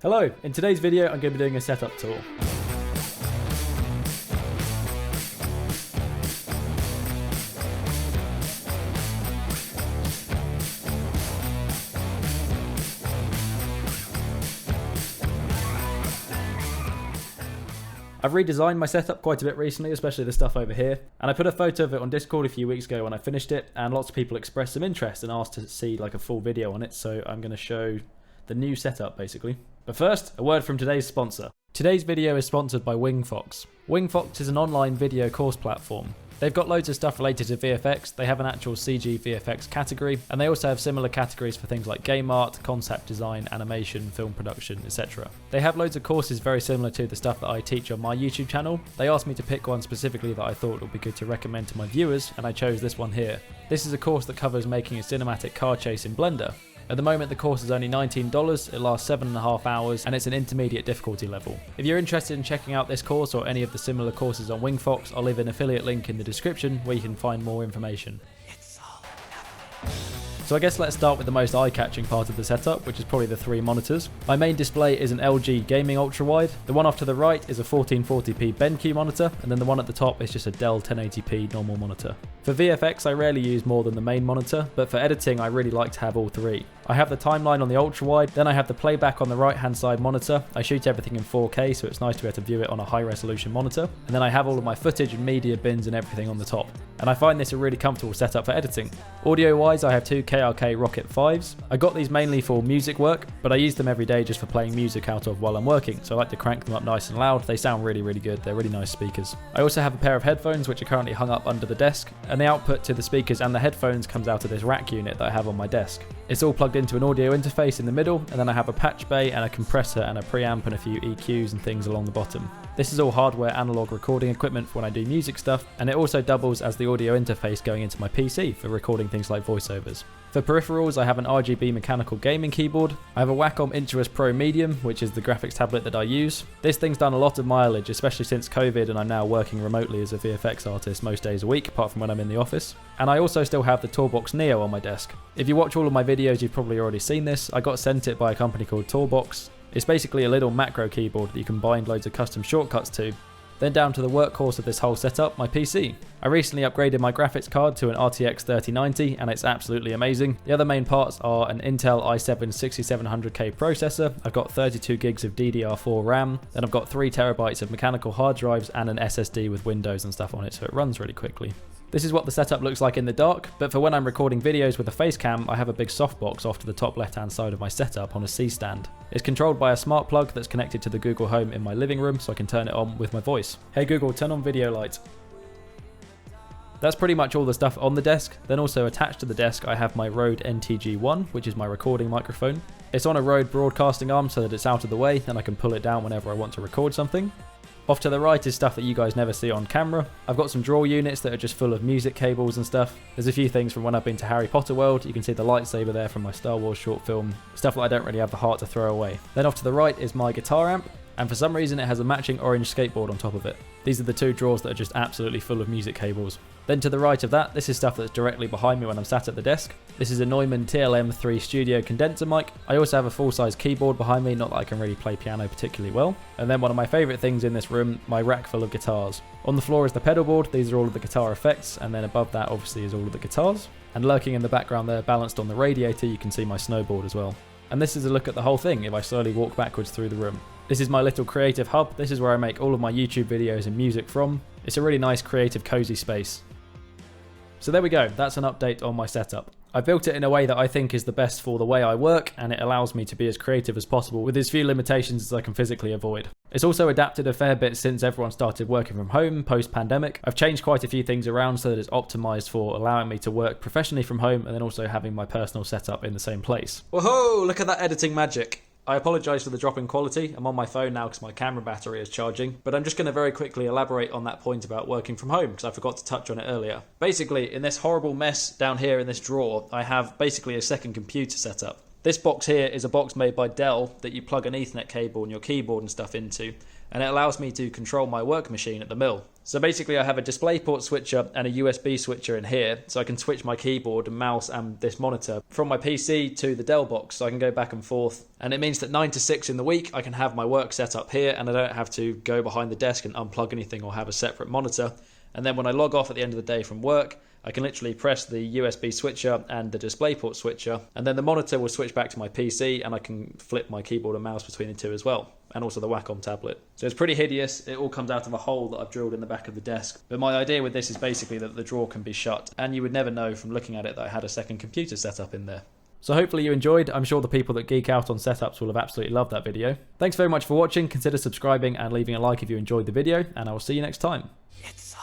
Hello, in today's video I'm going to be doing a setup tour. I've redesigned my setup quite a bit recently, especially the stuff over here, and I put a photo of it on Discord a few weeks ago when I finished it, and lots of people expressed some interest and asked to see like a full video on it, so I'm going to show the new setup basically. But first, a word from today's sponsor. Today's video is sponsored by WingFox. WingFox is an online video course platform. They've got loads of stuff related to VFX, they have an actual CG VFX category, and they also have similar categories for things like game art, concept design, animation, film production, etc. They have loads of courses very similar to the stuff that I teach on my YouTube channel. They asked me to pick one specifically that I thought would be good to recommend to my viewers, and I chose this one here. This is a course that covers making a cinematic car chase in Blender. At the moment the course is only $19, it lasts 7.5 hours and it's an intermediate difficulty level. If you're interested in checking out this course or any of the similar courses on WingFox, I'll leave an affiliate link in the description where you can find more information. So I guess let's start with the most eye-catching part of the setup, which is probably the 3 monitors. My main display is an LG gaming ultra-wide. The one off to the right is a 1440p BenQ monitor, and then the one at the top is just a Dell 1080p normal monitor. For VFX I rarely use more than the main monitor, but for editing I really like to have all 3. I have the timeline on the ultra-wide, then I have the playback on the right-hand side monitor. I shoot everything in 4K, so it's nice to be able to view it on a high-resolution monitor. And then I have all of my footage and media bins and everything on the top. And I find this a really comfortable setup for editing. Audio-wise, I have 2 KRK Rocket 5s. I got these mainly for music work, but I use them every day just for playing music out of while I'm working, so I like to crank them up nice and loud. They sound really, really good. They're really nice speakers. I also have a pair of headphones, which are currently hung up under the desk, and the output to the speakers and the headphones comes out of this rack unit that I have on my desk. It's all plugged into an audio interface in the middle, and then I have a patch bay and a compressor and a preamp and a few EQs and things along the bottom. This is all hardware analog recording equipment for when I do music stuff, and it also doubles as the audio interface going into my PC for recording things like voiceovers. For peripherals, I have an RGB mechanical gaming keyboard. I have a Wacom Intuos Pro Medium, which is the graphics tablet that I use. This thing's done a lot of mileage, especially since COVID, and I'm now working remotely as a VFX artist most days a week, apart from when I'm in the office. And I also still have the Toolbox Neo on my desk. If you watch all of my videos, you've probably already seen this. I got sent it by a company called Toolbox. It's basically a little macro keyboard that you can bind loads of custom shortcuts to. Then down to the workhorse of this whole setup, my PC. I recently upgraded my graphics card to an RTX 3090 and it's absolutely amazing. The other main parts are an Intel i7 6700K processor, I've got 32 gigs of DDR4 RAM, then I've got 3 terabytes of mechanical hard drives and an SSD with Windows and stuff on it, so it runs really quickly. This is what the setup looks like in the dark, but for when I'm recording videos with a face cam, I have a big softbox off to the top left hand side of my setup on a C-stand. It's controlled by a smart plug that's connected to the Google Home in my living room, so I can turn it on with my voice. Hey Google, turn on video light. That's pretty much all the stuff on the desk. Then also attached to the desk I have my Rode NTG1, which is my recording microphone. It's on a Rode broadcasting arm so that it's out of the way and I can pull it down whenever I want to record something. Off to the right is stuff that you guys never see on camera. I've got some draw units that are just full of music cables and stuff. There's a few things from when I've been to Harry Potter World. You can see the lightsaber there from my Star Wars short film. Stuff that I don't really have the heart to throw away. Then off to the right is my guitar amp. And for some reason it has a matching orange skateboard on top of it. These are the 2 drawers that are just absolutely full of music cables. Then to the right of that, this is stuff that's directly behind me when I'm sat at the desk. This is a Neumann TLM3 Studio condenser mic. I also have a full-size keyboard behind me, not that I can really play piano particularly well. And then one of my favourite things in this room, my rack full of guitars. On the floor is the pedal board, these are all of the guitar effects, and then above that obviously is all of the guitars. And lurking in the background there, balanced on the radiator, you can see my snowboard as well. And this is a look at the whole thing if I slowly walk backwards through the room. This is my little creative hub. This is where I make all of my YouTube videos and music from. It's a really nice, creative, cozy space. So there we go, that's an update on my setup. I built it in a way that I think is the best for the way I work, and it allows me to be as creative as possible with as few limitations as I can physically avoid. It's also adapted a fair bit since everyone started working from home post-pandemic. I've changed quite a few things around so that it's optimized for allowing me to work professionally from home and then also having my personal setup in the same place. Whoa, look at that editing magic. I apologise for the drop in quality. I'm on my phone now because my camera battery is charging, but I'm just going to very quickly elaborate on that point about working from home because I forgot to touch on it earlier. Basically, in this horrible mess down here in this drawer, I have basically a second computer set up. This box here is a box made by Dell that you plug an Ethernet cable and your keyboard and stuff into, and it allows me to control my work machine at the mill. So basically I have a DisplayPort switcher and a USB switcher in here, so I can switch my keyboard and mouse and this monitor from my PC to the Dell box, so I can go back and forth. And it means that 9 to 6 in the week I can have my work set up here, and I don't have to go behind the desk and unplug anything or have a separate monitor. And then when I log off at the end of the day from work, I can literally press the USB switcher and the DisplayPort switcher, and then the monitor will switch back to my PC, and I can flip my keyboard and mouse between the two as well, and also the Wacom tablet. So it's pretty hideous. It all comes out of a hole that I've drilled in the back of the desk. But my idea with this is basically that the drawer can be shut, and you would never know from looking at it that I had a second computer set up in there. So hopefully you enjoyed. I'm sure the people that geek out on setups will have absolutely loved that video. Thanks very much for watching. Consider subscribing and leaving a like if you enjoyed the video, and I will see you next time. It's